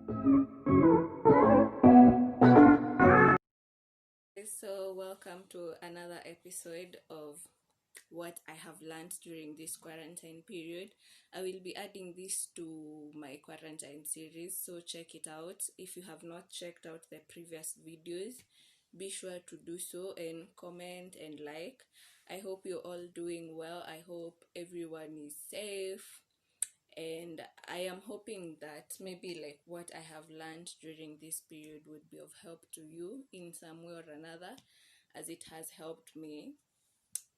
So, welcome to another episode of what I have learned during this quarantine period. I will be adding this to my quarantine series, so check it out. If you have not checked out the previous videos, be sure to do so and comment and like. I hope you're all doing well. I hope everyone is safe, and I am hoping that maybe like what I have learned during this period would be of help to you in some way or another, as it has helped me.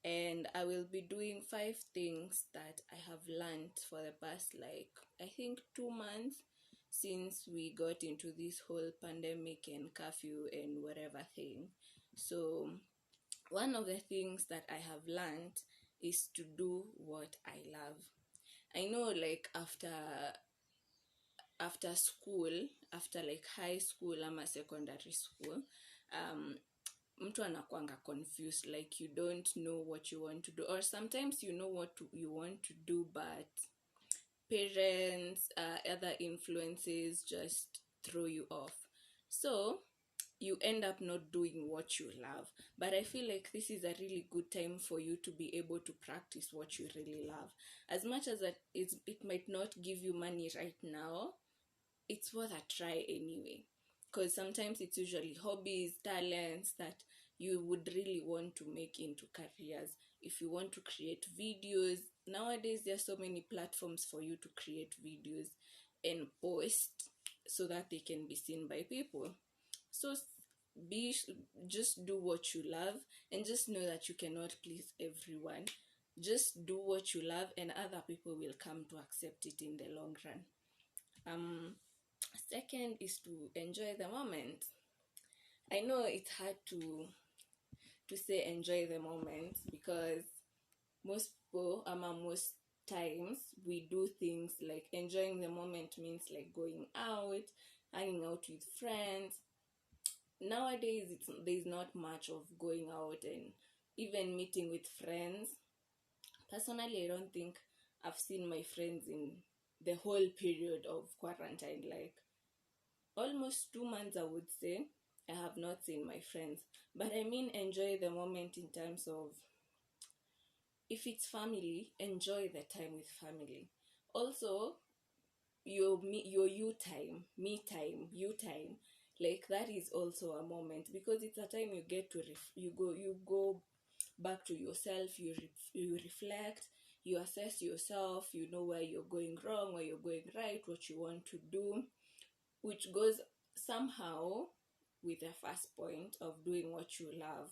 And I will be doing 5 things that I have learned for the past, like, I think 2 months since we got into this whole pandemic and curfew and whatever thing. So one of the things that I have learned is to do what I love. I know, like, after school, after like high school ama secondary school, mtu anakuanga confused, like you don't know what you want to do, or sometimes you know you want to do, but parents, other influences just throw you off. So you end up not doing what you love. But I feel like this is a really good time for you to be able to practice what you really love. As much as it might not give you money right now, it's worth a try anyway. Because sometimes it's usually hobbies, talents that you would really want to make into careers. If you want to create videos, nowadays there are so many platforms for you to create videos and post so that they can be seen by people. So be just do what you love, and just know that you cannot please everyone. Just do what you love, and other people will come to accept it in the long run. Second is to enjoy the moment. I know it's hard to say enjoy the moment, because most people, most times, we do things like enjoying the moment means like going out, hanging out with friends. Nowadays there's not much of going out and even meeting with friends. Personally, I don't think I've seen my friends in the whole period of quarantine, like almost 2 months, I would say. I have not seen my friends. But I mean, enjoy the moment in terms of, if it's family, enjoy the time with family. Also, your you time, me time, you time, like that is also a moment, because it's a time you get to you go back to yourself, you reflect, you assess yourself, you know where you're going wrong, where you're going right, what you want to do, which goes somehow with the first point of doing what you love.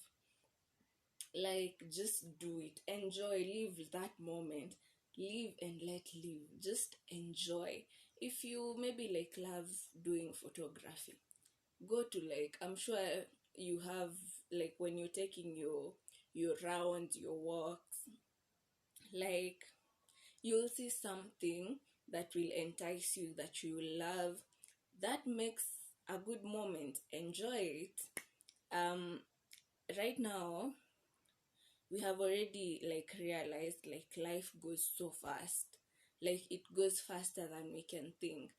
Like, just do it, enjoy, live that moment, live and let live, just enjoy. If you maybe like love doing photography, go to, like, I'm sure you have, like, when you're taking your rounds, your walks, like, you'll see something that will entice you, that you will love, that makes a good moment. Enjoy it. Right now we have already like realized, like, life goes so fast, like it goes faster than we can think.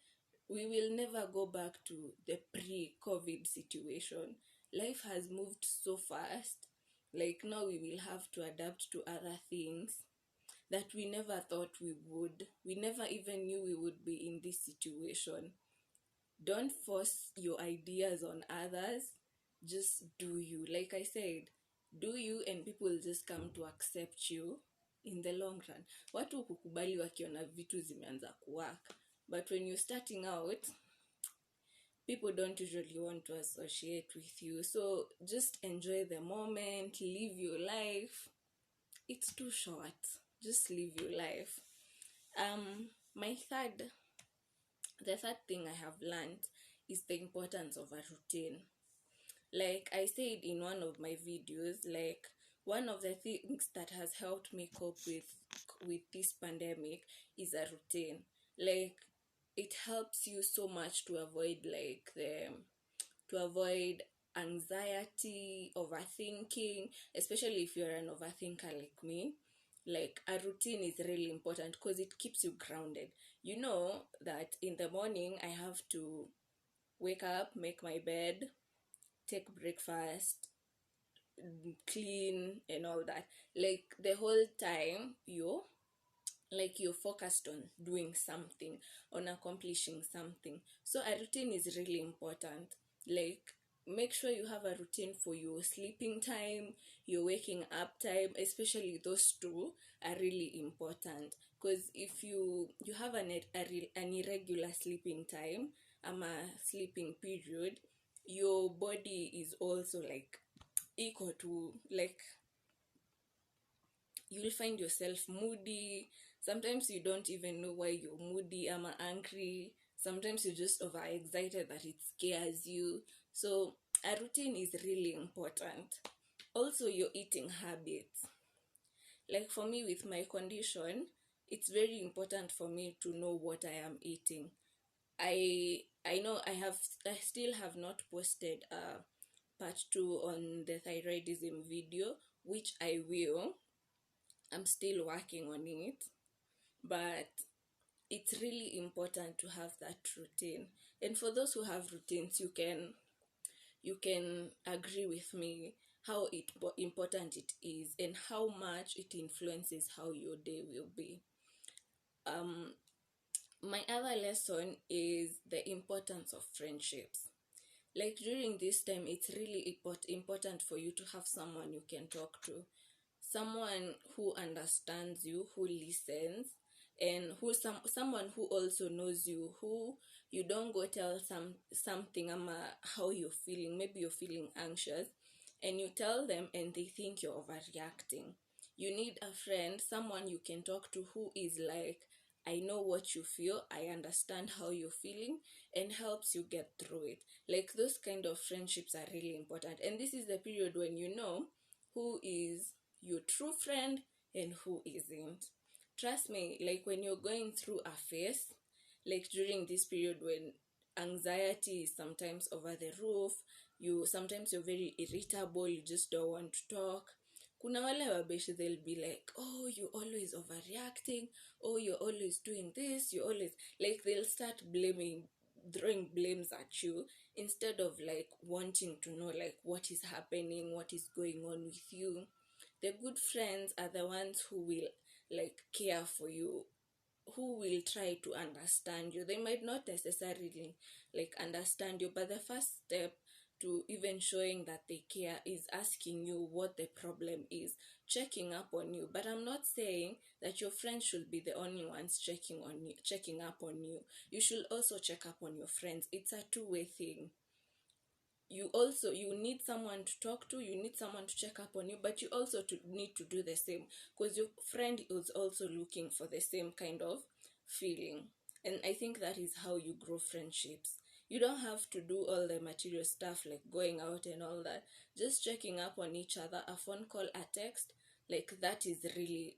We will never go back to the pre-COVID situation. Life has moved so fast, like now we will have to adapt to other things that we never thought we would. We never even knew we would be in this situation. Don't force your ideas on others. Just do you. Like I said, do you, and people will just come to accept you in the long run. Watu hukukubali wakiona vitu zimeanza kuwork. But when you're starting out, people don't usually want to associate with you. So just enjoy the moment, live your life. It's too short. Just live your life. My the third thing I have learned is the importance of a routine. Like I said in one of my videos, like, one of the things that has helped me cope with this pandemic is a routine. Like, it helps you so much to avoid anxiety, overthinking, especially if you're an overthinker like me. Like, a routine is really important because it keeps you grounded. You know that in the morning I have to wake up, make my bed, take breakfast, clean and all that. Like the whole time you're focused on doing something, on accomplishing something. So a routine is really important. Like, make sure you have a routine for your sleeping time, your waking up time, especially those two are really important. Because if you have an irregular sleeping time, a sleeping period, your body is also like equal to, like, you'll find yourself moody. Sometimes you don't even know why you're moody. I'm angry. Sometimes you're just overexcited that it scares you. So a routine is really important. Also, your eating habits. Like for me with my condition, it's very important for me to know what I am eating. I know I still have not posted part 2 on the thyroidism video, which I will. I'm still working on it, but it's really important to have that routine. And for those who have routines, you can agree with me how important it is and how much it influences how your day will be. My other lesson is the importance of friendships. Like during this time, it's really important for you to have someone you can talk to, someone who understands you, who listens, and someone who also knows you, who you don't go tell something how you're feeling. Maybe you're feeling anxious and you tell them and they think you're overreacting. You need a friend, someone you can talk to, who is like, I know what you feel, I understand how you're feeling, and helps you get through it. Like those kind of friendships are really important. And this is the period when you know who is your true friend and who isn't. Trust me, like when you're going through a phase, like during this period when anxiety is sometimes over the roof, you're very irritable, you just don't want to talk. Kuna wale wabeshi, they'll be like, oh, you're always overreacting, oh, you're always doing this, you always, like, they'll start throwing blames at you, instead of like wanting to know like what is happening, what is going on with you. The good friends are the ones who will like care for you, who will try to understand you. They might not necessarily like understand you, but the first step to even showing that they care is asking you what the problem is, checking up on you. But I'm not saying that your friends should be the only ones checking up on you. You should also check up on your friends. It's a two-way thing. You need someone to talk to, you need someone to check up on you, but you also need to do the same, because your friend is also looking for the same kind of feeling. And I think that is how you grow friendships. You don't have to do all the material stuff like going out and all that. Just checking up on each other, a phone call, a text, like that is really,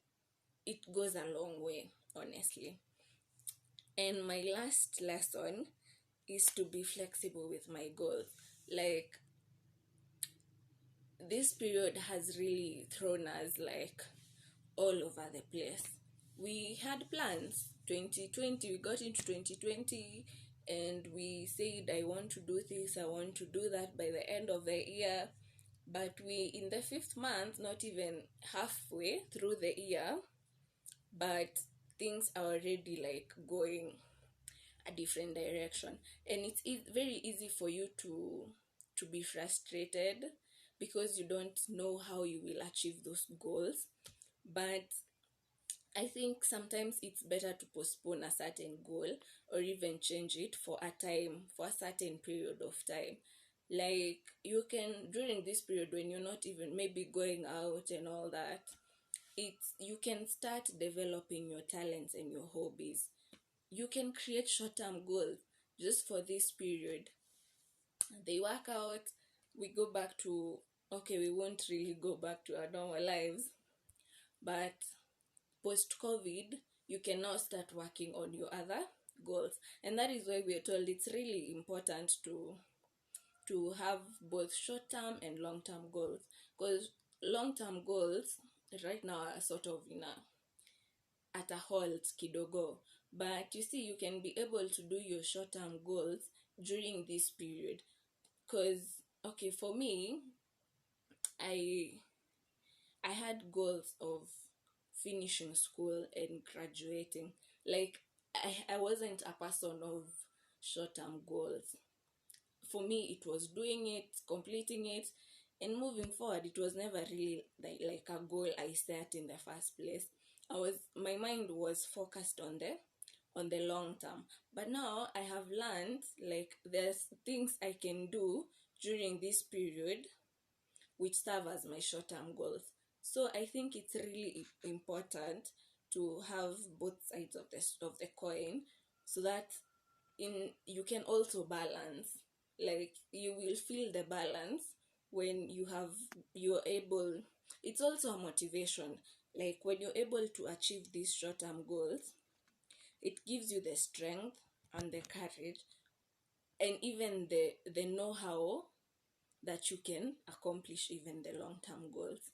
it goes a long way, honestly. And my last lesson is to be flexible with my goals. Like, this period has really thrown us like all over the place. We had plans. 2020, we got into 2020 and we said, I want to do this, I want to do that by the end of the year. But we, in the 5th month, not even halfway through the year, but things are already like going a different direction. And it's very easy for you to be frustrated because you don't know how you will achieve those goals. But I think sometimes it's better to postpone a certain goal or even change it for a certain period of time. Like, you can, during this period when you're not even maybe going out and all that, you can start developing your talents and your hobbies. You can create short-term goals just for this period. They work out, we go back to, okay, we won't really go back to our normal lives, but post-COVID, you can now start working on your other goals. And that is why we are told it's really important to have both short-term and long-term goals, because long-term goals right now are sort of at a halt kidogo. But you see, you can be able to do your short-term goals during this period. Because okay, for me, I I had goals of finishing school and graduating. Like I wasn't a person of short-term goals. For me, it was doing it, completing it, and moving forward. It was never really like a goal I set in the first place. My mind was focused on the long term. But now I have learned like there's things I can do during this period which serve as my short-term goals. So I think it's really important to have both sides of the coin, so that in you can also balance. Like you will feel the balance when you're able. It's also a motivation. Like when you're able to achieve these short-term goals, it gives you the strength and the courage, and even the know-how that you can accomplish even the long-term goals.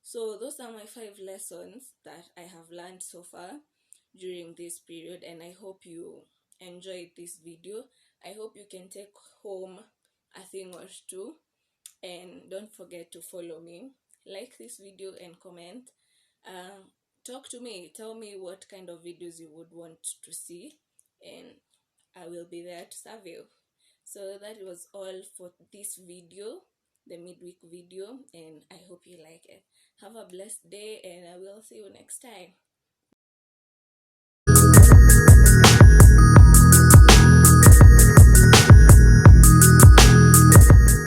So those are my 5 lessons that I have learned so far during this period, and I hope you enjoyed this video. I hope you can take home a thing or two, and don't forget to follow me, like this video, and comment. uh, Talk to me, tell me what kind of videos you would want to see, and I will be there to serve you. So that was all for this video, the midweek video, and I hope you like it. Have a blessed day, and I will see you next time.